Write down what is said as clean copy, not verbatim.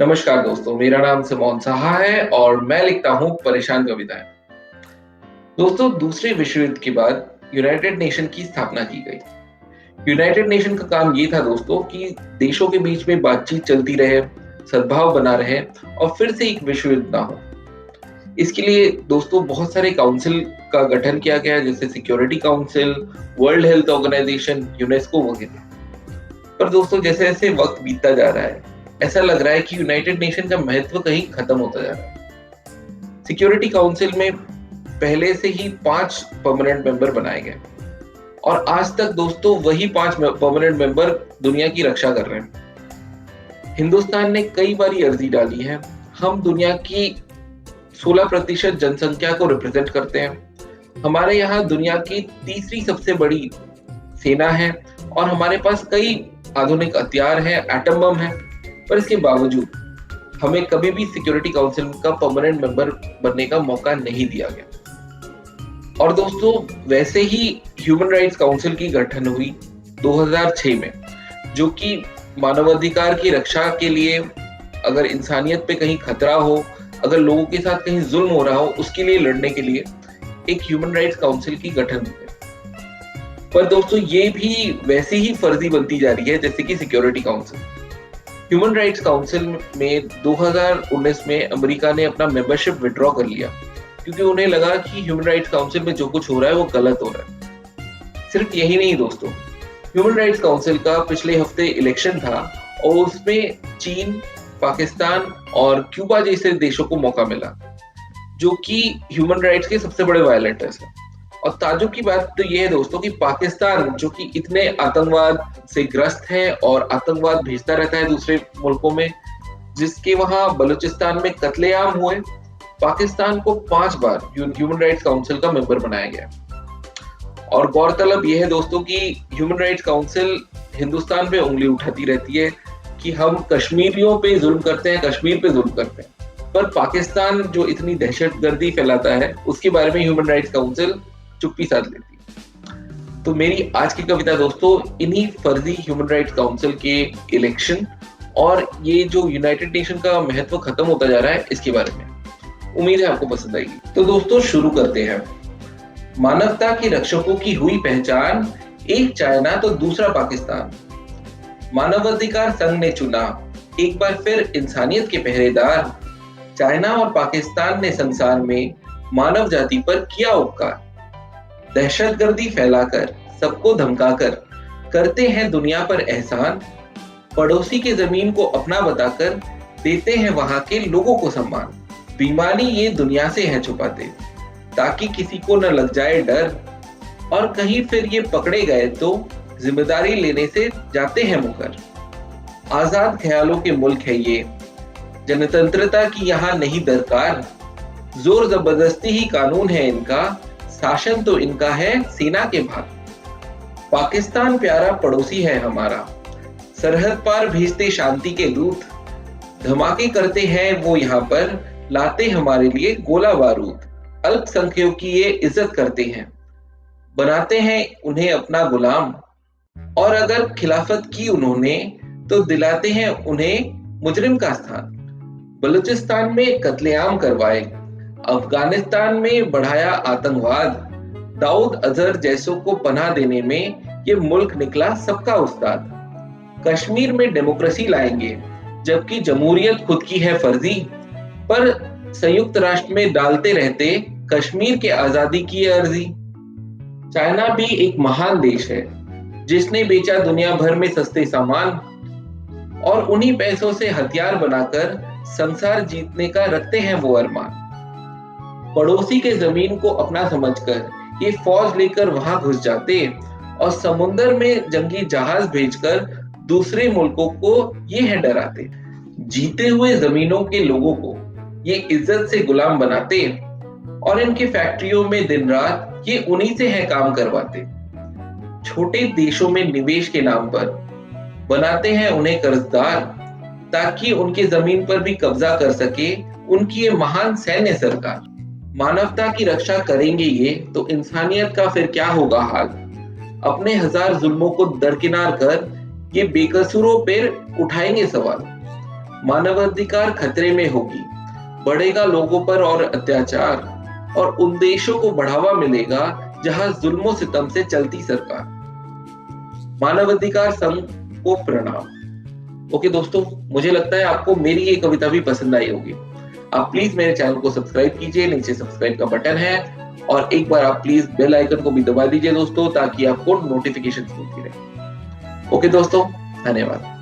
नमस्कार दोस्तों, मेरा नाम सिमोन साहा है और मैं लिखता हूँ परेशान कविताएं। दोस्तों, दूसरे विश्व युद्ध के बाद यूनाइटेड नेशन की स्थापना की गई। यूनाइटेड नेशन का काम ये था दोस्तों कि देशों के बीच में बातचीत चलती रहे, सद्भाव बना रहे और फिर से एक विश्व युद्ध ना हो। इसके लिए दोस्तों बहुत सारे काउंसिल का गठन किया गया, जैसे Security Council, World Health Organisation, UNESCO वगैरह। पर दोस्तों, जैसे जैसे वक्त बीतता जा रहा है, ऐसा लग रहा है कि यूनाइटेड नेशन का महत्व कहीं खत्म होता जा रहा है। सिक्योरिटी काउंसिल में पहले से ही 5 परमानेंट मेंबर बनाए गए और आज तक दोस्तों वही 5 परमानेंट मेंबर दुनिया की रक्षा कर रहे हैं। हिंदुस्तान ने कई बारी अर्जी डाली है। हम दुनिया की 16% जनसंख्या को रिप्रेजेंट करते हैं। हमारे यहाँ दुनिया की तीसरी सबसे बड़ी सेना है और हमारे पास कई आधुनिक हथियार हैं, एटम बम है। पर इसके बावजूद हमें कभी भी सिक्योरिटी काउंसिल का परमानेंट मेंबर बनने का मौका नहीं दिया गया। और दोस्तों, वैसे ही ह्यूमन राइट्स काउंसिल की गठन हुई 2006 में, जो कि मानवाधिकार की रक्षा के लिए, अगर इंसानियत पे कहीं खतरा हो, अगर लोगों के साथ कहीं जुल्म हो रहा हो, उसके लिए लड़ने के लिए एक ह्यूमन राइट्स काउंसिल की गठन हुई। पर दोस्तों, ये भी वैसे ही फर्जी बनती जा रही है जैसे कि security council. Human rights council में 2019 में अमेरिका ने अपना मेंबरशिप विड्रॉ कर लिया, क्योंकि उन्हें लगा कि ह्यूमन राइट्स काउंसिल में जो कुछ हो रहा है वो गलत हो रहा है। सिर्फ यही नहीं दोस्तों, ह्यूमन राइट्स काउंसिल का पिछले हफ्ते इलेक्शन था और उसमें चीन, पाकिस्तान और क्यूबा जैसे देशों को मौका मिला, जो कि ह्यूमन राइट्स के सबसे बड़े वायलेटर्स हैं। और ताज्जुब की बात तो ये है दोस्तों कि पाकिस्तान, जो कि इतने आतंकवाद से ग्रस्त है और आतंकवाद भेजता रहता है दूसरे मुल्कों में, जिसके वहां बलूचिस्तान में कत्लेआम हुए, पाकिस्तान को 5 बार ह्यूमन राइट्स काउंसिल का मेंबर बनाया गया। और गौरतलब यह है दोस्तों कि ह्यूमन राइट्स काउंसिल हिंदुस्तान पे उंगली उठाती रहती है कि हम कश्मीरियों पे जुल्म करते हैं, कश्मीर पे जुल्म करते हैं। पर पाकिस्तान जो इतनी दहशतगर्दी फैलाता है, उसके बारे में ह्यूमन राइट्स काउंसिल चुप्पी साध लेती है। तो मेरी आज की कविता दोस्तों इन्हीं फर्जी ह्यूमन राइट्स काउंसिल के इलेक्शन और ये जो यूनाइटेड नेशन का महत्व खत्म होता जा रहा है, इसके बारे में। उम्मीद है आपको पसंद आएगी। तो दोस्तों, शुरू करते हैं। मानवता के रक्षकों की हुई पहचान, एक चाइना तो दूसरा पाकिस्तान। मानवाधिकार संघ ने चुना एक बार फिर इंसानियत के पहरेदार। चाइना और पाकिस्तान ने संसार में मानव जाति पर किया उपकार। दहशतगर्दी फैलाकर, सबको धमकाकर करते हैं दुनिया पर एहसान। पड़ोसी के जमीन को अपना बताकर देते हैं वहां के लोगों को सम्मान। बेईमानी ये दुनिया से है छुपाते, ताकि किसी को न लग जाए डर। और कहीं फिर ये पकड़े गए तो जिम्मेदारी लेने से जाते हैं मुकर। आजाद ख्यालों के मुल्क है ये, जनतंत्रता की यहाँ नहीं दरकार। जोर जबरदस्ती ही कानून है इनका, शासन तो इनका है सेना के भाग। पाकिस्तान प्यारा पड़ोसी है हमारा, सरहद पार भेजते शांति के दूत। धमाके करते हैं वो यहाँ पर, लाते हमारे लिए गोला बारूद। अल्पसंख्यकों की ये इज्जत करते हैं, बनाते हैं उन्हें अपना गुलाम। और अगर खिलाफत की उन्होंने तो दिलाते हैं उन्हें मुजरिम का स्थान। बलूचिस्तान में कत्लेआम करवाए, अफगानिस्तान में बढ़ाया आतंकवाद। दाऊद अजहर जैसों को पनाह देने में ये मुल्क निकला सबका उस्ताद। कश्मीर में डेमोक्रेसी लाएंगे, जबकि जमहूरियत खुद की है फर्जी। पर संयुक्त राष्ट्र में डालते रहते कश्मीर के आजादी की अर्जी। चाइना भी एक महान देश है, जिसने बेचा दुनिया भर में सस्ते सामान और उन्हीं पैसों से हथियार बनाकर संसार जीतने का रखते हैं वो अरमान। पड़ोसी के जमीन को अपना समझकर ये फौज लेकर वहां घुस जाते और समुंदर में जंगी जहाज भेजकर दूसरे मुल्कों को ये है डराते। जीते हुए जमीनों के लोगों को ये इज्जत से गुलाम बनाते और इनकी फैक्ट्रियों में दिन रात ये उन्हीं से है काम करवाते। छोटे देशों में निवेश के नाम पर बनाते हैं उन्हें कर्जदार, ताकि उनके जमीन पर भी कब्जा कर सके उनकी ये महान सैन्य सरकार। मानवता की रक्षा करेंगे ये तो इंसानियत का फिर क्या होगा हाल। अपने हजार जुल्मों को दरकिनार कर ये बेकसूरों पर उठाएंगे सवाल। मानवाधिकार खतरे में होगी, बढ़ेगा लोगों पर और अत्याचार, और उन देशों को बढ़ावा मिलेगा जहां जुल्मों सितम से चलती सरकार। मानवाधिकार संघ को प्रणाम। ओके दोस्तों, मुझे लगता है आपको मेरी ये कविता भी पसंद आई होगी। आप प्लीज मेरे चैनल को सब्सक्राइब कीजिए, नीचे सब्सक्राइब का बटन है, और एक बार आप प्लीज बेल आइकन को भी दबा दीजिए दोस्तों, ताकि आपको नोटिफिकेशन मिलती रहे। ओके दोस्तों, धन्यवाद।